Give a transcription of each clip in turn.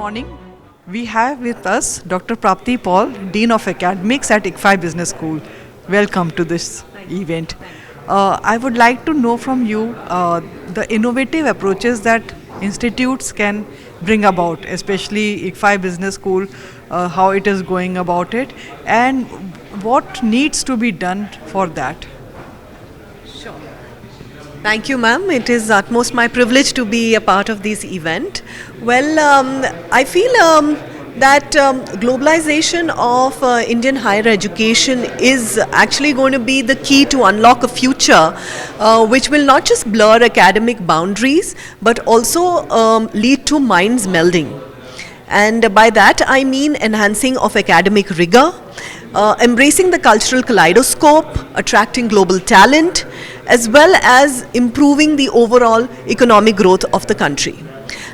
morning. We have with us Dr. Prapti Paul, Dean of Academics at ICFAI Business School. Welcome to this event. I would like to know from you the innovative approaches that institutes can bring about, especially ICFAI Business School, how it is going about it, and what needs to be done for that. Thank you, ma'am. It is utmost my privilege to be a part of this event. Well, I feel that globalization of Indian higher education is actually going to be the key to unlock a future which will not just blur academic boundaries but also lead to minds melding. And by that I mean enhancing of academic rigor, embracing the cultural kaleidoscope, attracting global talent, as well as improving the overall economic growth of the country.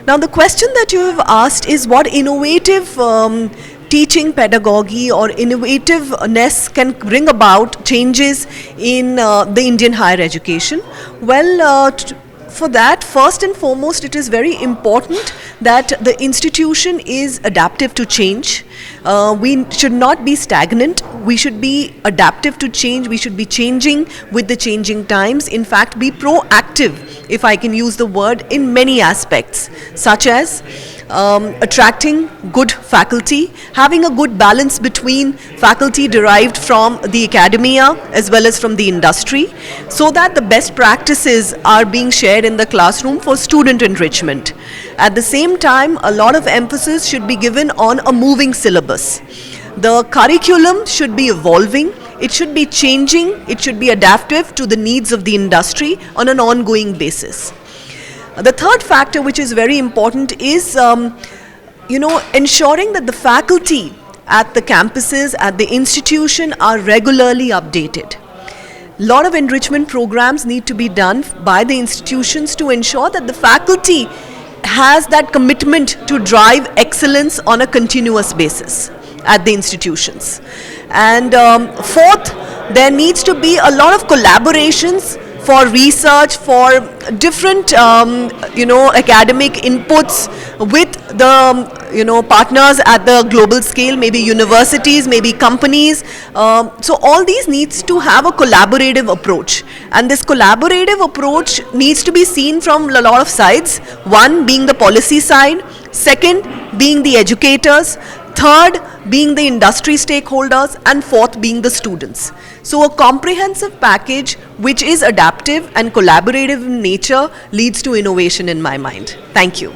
Now, the question that you have asked is what innovative teaching pedagogy or innovativeness can bring about changes in the Indian higher education. Well, for that, first and foremost, it is very important that the institution is adaptive to change. We should not be stagnant. We should be adaptive to change. We should be changing with the changing times. In fact, be proactive, if I can use the word, in many aspects, such as attracting good faculty, having a good balance between faculty derived from the academia as well as from the industry, so that the best practices are being shared in the classroom for student enrichment. At the same time, a lot of emphasis should be given on a moving syllabus. The curriculum should be evolving, it should be changing, it should be adaptive to the needs of the industry on an ongoing basis. The third factor which is very important is ensuring that the faculty at the campuses, at the institution are regularly updated. A lot of enrichment programs need to be done by the institutions to ensure that the faculty has that commitment to drive excellence on a continuous basis at the institutions. And fourth, there needs to be a lot of collaborations for research, for different academic inputs with the partners at the global scale, maybe universities, maybe companies. So all these needs to have a collaborative approach, and this collaborative approach needs to be seen from a lot of sides. One being the policy side, second being the educators, third being the industry stakeholders, and fourth being the students. So a comprehensive package which is adaptive and collaborative in nature leads to innovation in my mind. Thank you.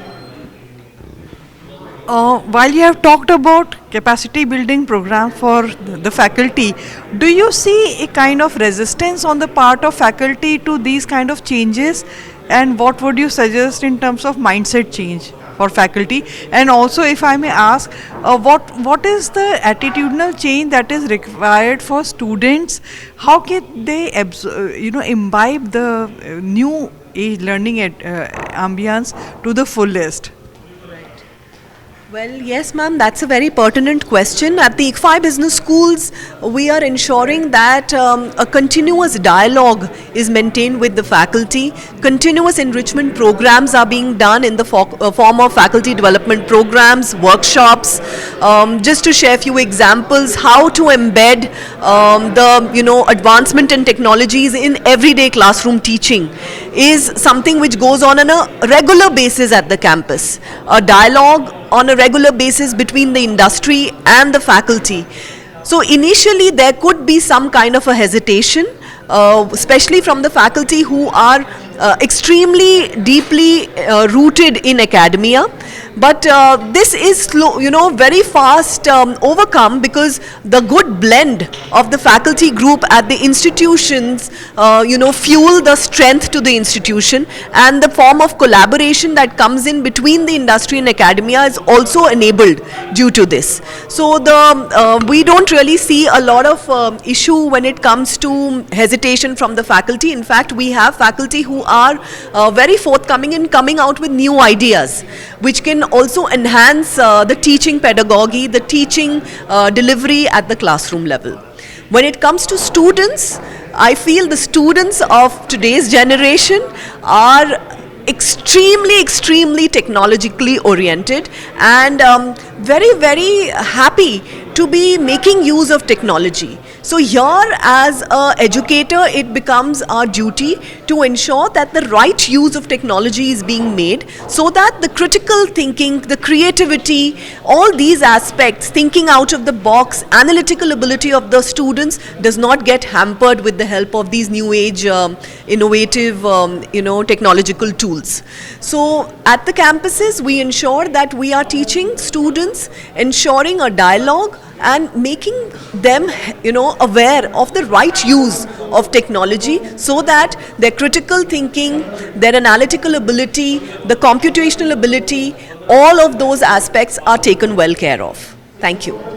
While you have talked about capacity building program for the faculty, do you see a kind of resistance on the part of faculty to these kind of changes, and what would you suggest in terms of mindset change for faculty? And also, if I may ask, what is the attitudinal change that is required for students? How can they imbibe the new age learning ambience to the fullest? Well, yes, ma'am, that's a very pertinent question. At the ICFAI Business Schools, we are ensuring that a continuous dialogue is maintained with the faculty. Continuous enrichment programs are being done in the form of faculty development programs, workshops. Just to share a few examples, how to embed the advancement in technologies in everyday classroom teaching is something which goes on a regular basis at the campus. A dialogue on a regular basis between the industry and the faculty. So initially there could be some kind of a hesitation, especially from the faculty who are extremely deeply rooted in academia. But this is very fast overcome, because the good blend of the faculty group at the institutions fuel the strength to the institution, and the form of collaboration that comes in between the industry and academia is also enabled due to this. So we don't really see a lot of issue when it comes to hesitation from the faculty. In fact, we have faculty who are very forthcoming in coming out with new ideas which can also enhance the teaching pedagogy, the teaching delivery at the classroom level. When it comes to students, I feel the students of today's generation are extremely technologically oriented, and very happy to be making use of technology. So here, as a educator, it becomes our duty to ensure that the right use of technology is being made, so that the critical thinking, the creativity, all these aspects, thinking out of the box, analytical ability of the students does not get hampered with the help of these new age innovative technological tools. So at the campuses, we ensure that we are teaching students, ensuring a dialogue and making them aware of the right use of technology, so that their critical thinking, their analytical ability, the computational ability, all of those aspects are taken well care of. Thank you.